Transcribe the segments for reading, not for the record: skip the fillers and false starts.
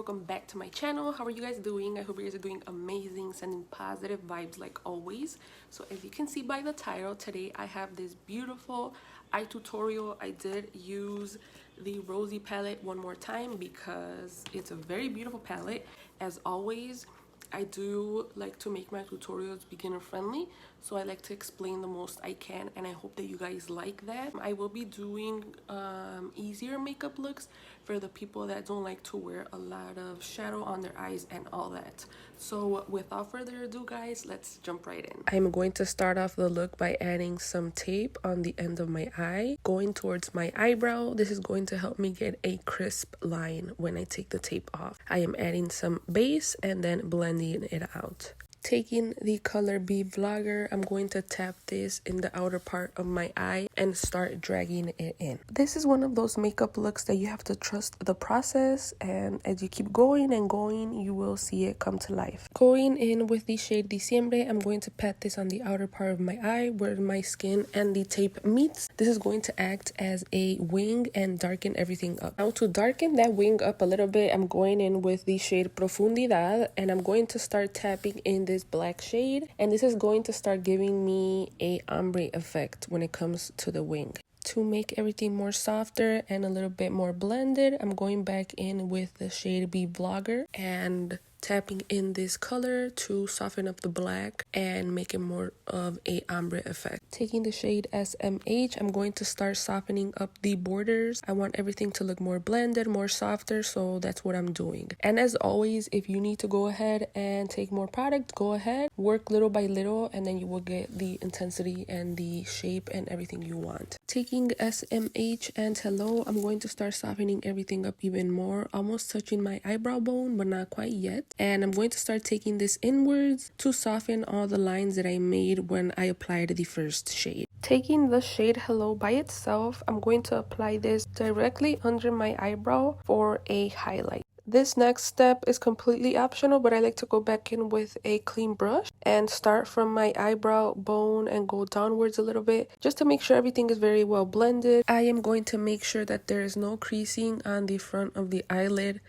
welcome back to my channel. How are you guys doing? I hope you guys are doing amazing, sending positive vibes like always. So as you can see by the title, today I have this beautiful eye tutorial. I did use the Rosy palette one more time because it's a very beautiful palette. As always, I do like to make my tutorials beginner friendly, so I like to explain the most I can, and I hope that you guys like that. I will be doing easier makeup looks for the people that don't like to wear a lot of shadow on their eyes and all that. So without further ado guys, let's jump right in. I'm going to start off the look by adding some tape on the end of my eye, going towards my eyebrow. This is going to help me get a crisp line when I take the tape off. I am adding some base and then blending it out. Taking the color Be Vlogger, I'm going to tap this in the outer part of my eye and start dragging it in. This is one of those makeup looks that you have to trust the process, and as you keep going and going, you will see it come to life. Going in with the shade Diciembre, I'm going to pat this on the outer part of my eye where my skin and the tape meets. This is going to act as a wing and darken everything up. Now to darken that wing up a little bit, I'm going in with the shade Profundidad, and I'm going to start tapping in this black shade, and this is going to start giving me a ombre effect when it comes to the wing. To make everything more softer and a little bit more blended, I'm going back in with the shade Be Vlogger and tapping in this color to soften up the black and make it more of a ombre effect. Taking the shade SMH, I'm going to start softening up the borders. I want everything to look more blended, more softer, so that's what I'm doing. And as always, if you need to go ahead and take more product, go ahead, work little by little, and then you will get the intensity and the shape and everything you want. Taking SMH and Hello, I'm going to start softening everything up even more, almost touching my eyebrow bone, but not quite yet. And I'm going to start taking this inwards to soften all the lines that I made when I applied the first shade. Taking the shade Hello by itself, I'm going to apply this directly under my eyebrow for a highlight. This next step is completely optional, but I like to go back in with a clean brush and start from my eyebrow bone and go downwards a little bit just to make sure everything is very well blended. I am going to make sure that there is no creasing on the front of the eyelid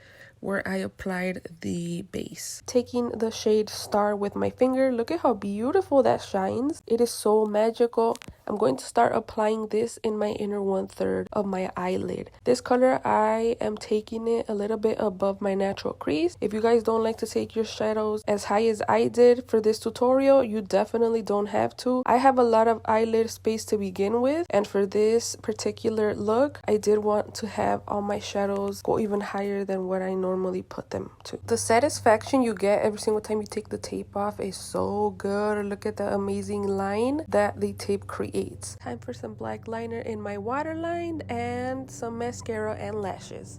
where I applied the base. Taking the shade Star with my finger, look at how beautiful that shines. It is so magical. I'm going to start applying this in my inner 1/3 of my eyelid. This color, I am taking it a little bit above my natural crease. If you guys don't like to take your shadows as high as I did for this tutorial, you definitely don't have to. I have a lot of eyelid space to begin with, and for this particular look, I did want to have all my shadows go even higher than what I normally put them to. The satisfaction you get every single time you take the tape off is so good. Look at the amazing line that the tape creates. Time for some black liner in my waterline and some mascara and lashes.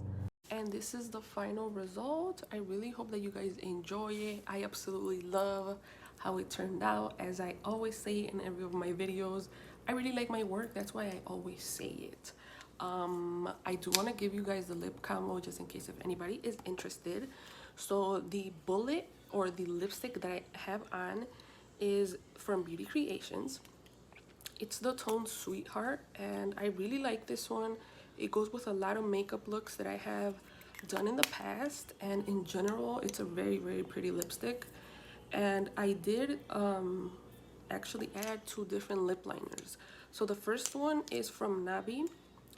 And this is the final result. I really hope that you guys enjoy it. I absolutely love how it turned out. As I always say in every of my videos, I really like my work. That's why I always say it. I do want to give you guys the lip combo just in case if anybody is interested. So the bullet or the lipstick that I have on is from Beauty Creations. It's the tone Sweetheart, and I really like this one. It goes with a lot of makeup looks that I have done in the past, and in general it's a very, very pretty lipstick. And I did actually add 2 different lip liners. So the first one is from Nabi.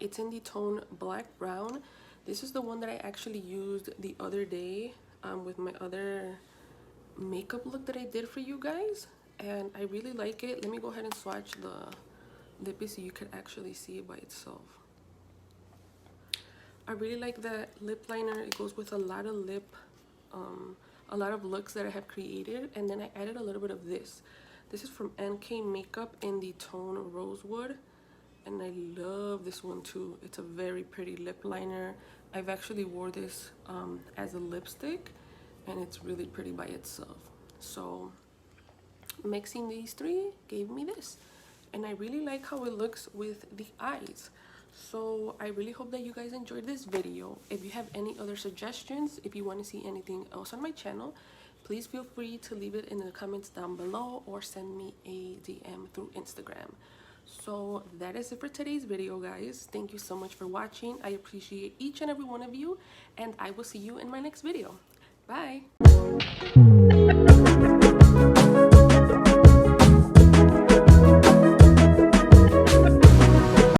It's in the tone Black Brown. This is the one that I actually used the other day with my other makeup look that I did for you guys, and I really like it. Let me go ahead and swatch the lippy so you can actually see it by itself. I really like that lip liner. It goes with a lot of a lot of looks that I have created, and then I added a little bit of this. This is from NK Makeup in the tone Rosewood, and I love this one too. It's a very pretty lip liner. I've actually wore this as a lipstick, and it's really pretty by itself. So mixing these 3 gave me this, and I really like how it looks with the eyes. So I really hope that you guys enjoyed this video. If you have any other suggestions, if you want to see anything else on my channel, please feel free to leave it in the comments down below or send me a DM through Instagram. So that is it for today's video, guys. Thank you so much for watching. I appreciate each and every one of you, and I will see you in my next video. Bye.